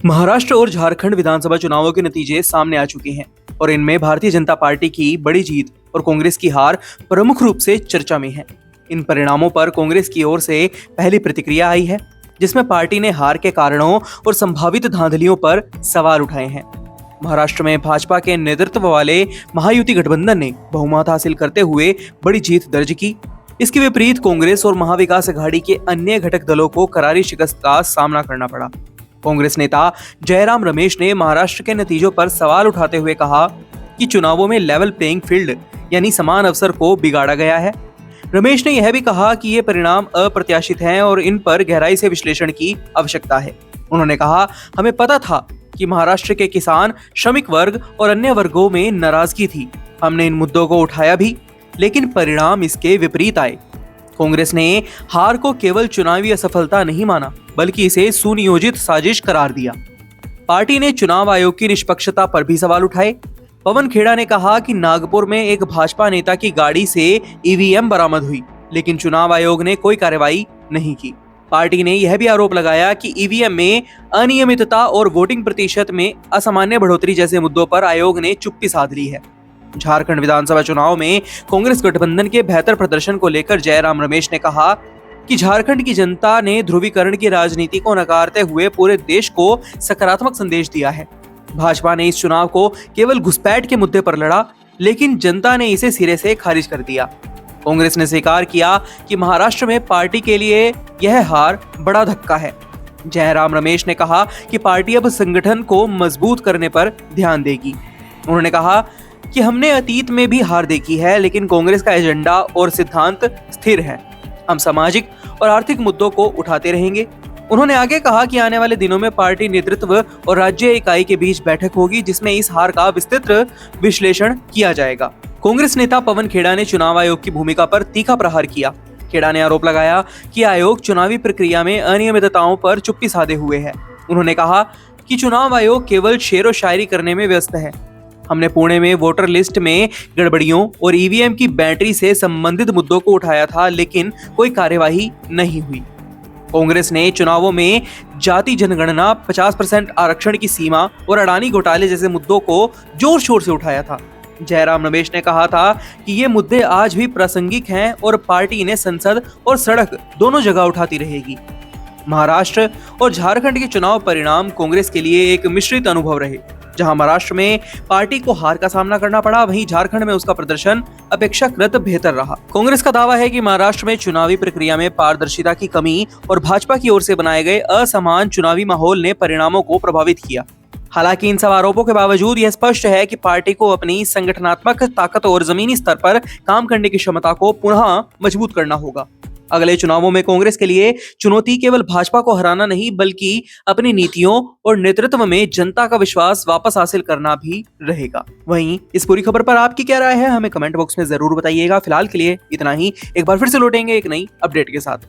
महाराष्ट्र और झारखंड विधानसभा चुनावों के नतीजे सामने आ चुके हैं और इनमें भारतीय जनता पार्टी की बड़ी जीत और कांग्रेस की हार प्रमुख रूप से चर्चा में है। इन परिणामों पर कांग्रेस की ओर से पहली प्रतिक्रिया आई है, जिसमें पार्टी ने हार के कारणों और संभावित धांधलियों पर सवाल उठाए हैं। महाराष्ट्र में भाजपा के नेतृत्व वाले महायुति गठबंधन ने बहुमत हासिल करते हुए बड़ी जीत दर्ज की। इसके विपरीत कांग्रेस और महाविकास अघाड़ी के अन्य घटक दलों को करारी शिकस्त का सामना करना पड़ा। कांग्रेस नेता जयराम रमेश ने महाराष्ट्र के नतीजों पर सवाल उठाते हुए कहा कि चुनावों में लेवल प्लेइंग फील्ड यानी समान अवसर को बिगाड़ा गया है। रमेश ने यह भी कहा कि ये परिणाम अप्रत्याशित हैं और इन पर गहराई से विश्लेषण की आवश्यकता है। उन्होंने कहा, हमें पता था कि महाराष्ट्र के किसान, श्रमिक वर्ग और अन्य वर्गों में नाराजगी थी। हमने इन मुद्दों को उठाया भी, लेकिन परिणाम इसके विपरीत आए। कांग्रेस ने हार को केवल चुनावी असफलता नहीं माना, बल्कि इसे सुनियोजित साजिश करार दिया। पार्टी ने चुनाव आयोग की निष्पक्षता पर भी सवाल उठाए। पवन खेड़ा ने कहा कि नागपुर में एक भाजपा नेता की गाड़ी से ईवीएम बरामद हुई, लेकिन चुनाव आयोग ने कोई कार्रवाई नहीं की। पार्टी ने यह भी आरोप लगाया कि ईवीएम में अनियमितता और वोटिंग प्रतिशत में असामान्य बढ़ोतरी जैसे मुद्दों पर आयोग ने चुप्पी साध ली है। झारखंड विधानसभा चुनाव में कांग्रेस गठबंधन के बेहतर प्रदर्शन को लेकर जयराम रमेश ने कहा कि झारखंड की जनता ने ध्रुवीकरण की राजनीति को नकारते हुए पूरे देश को सकारात्मक संदेश दिया है। भाजपा ने इस चुनाव को केवल घुसपैठ के मुद्दे पर लड़ा, लेकिन जनता ने इसे सिरे से खारिज कर दिया। कांग्रेस ने स्वीकार किया कि महाराष्ट्र में पार्टी के लिए यह हार बड़ा धक्का है। जयराम रमेश ने कहा कि पार्टी अब संगठन को मजबूत करने पर ध्यान देगी। उन्होंने कहा कि हमने अतीत में भी हार देखी है, लेकिन कांग्रेस का एजेंडा और सिद्धांत स्थिर है। हम सामाजिक और आर्थिक मुद्दों को उठाते रहेंगे। उन्होंने आगे कहा कि आने वाले दिनों में पार्टी नेतृत्व और राज्य इकाई के बीच बैठक होगी, जिसमें इस हार का विस्तृत विश्लेषण किया जाएगा। कांग्रेस नेता पवन खेड़ा ने चुनाव आयोग की भूमिका पर तीखा प्रहार किया। खेड़ा ने आरोप लगाया कि आयोग चुनावी प्रक्रिया में अनियमितताओं पर चुप्पी साधे हुए है। उन्होंने कहा कि चुनाव आयोग केवल शेरो शायरी करने में व्यस्त है। हमने पुणे में वोटर लिस्ट में गड़बड़ियों और ईवीएम की बैटरी से संबंधित मुद्दों को उठाया था, लेकिन कोई कार्यवाही नहीं हुई। कांग्रेस ने चुनावों में जाति जनगणना, 50% आरक्षण की सीमा और अडानी घोटाले जैसे मुद्दों को जोर शोर से उठाया था। जयराम रमेश ने कहा था कि ये मुद्दे आज भी प्रासंगिक हैं और पार्टी इन्हें संसद और सड़क दोनों जगह उठाती रहेगी। महाराष्ट्र और झारखंड के चुनाव परिणाम कांग्रेस के लिए एक मिश्रित अनुभव रहे। जहां महाराष्ट्र में पार्टी को हार का सामना करना पड़ा, वहीं झारखंड में उसका प्रदर्शन अपेक्षाकृत बेहतर रहा। कांग्रेस का दावा है कि महाराष्ट्र में चुनावी प्रक्रिया में पारदर्शिता की कमी और भाजपा की ओर से बनाए गए असमान चुनावी माहौल ने परिणामों को प्रभावित किया। हालांकि इन सब आरोपों के बावजूद यह स्पष्ट है कि पार्टी को अपनी संगठनात्मक ताकत और जमीनी स्तर पर काम करने की क्षमता को पुनः मजबूत करना होगा। अगले चुनावों में कांग्रेस के लिए चुनौती केवल भाजपा को हराना नहीं, बल्कि अपनी नीतियों और नेतृत्व में जनता का विश्वास वापस हासिल करना भी रहेगा। वहीं इस पूरी खबर पर आपकी क्या राय है, हमें कमेंट बॉक्स में जरूर बताइएगा। फिलहाल के लिए इतना ही। एक बार फिर से लौटेंगे एक नई अपडेट के साथ।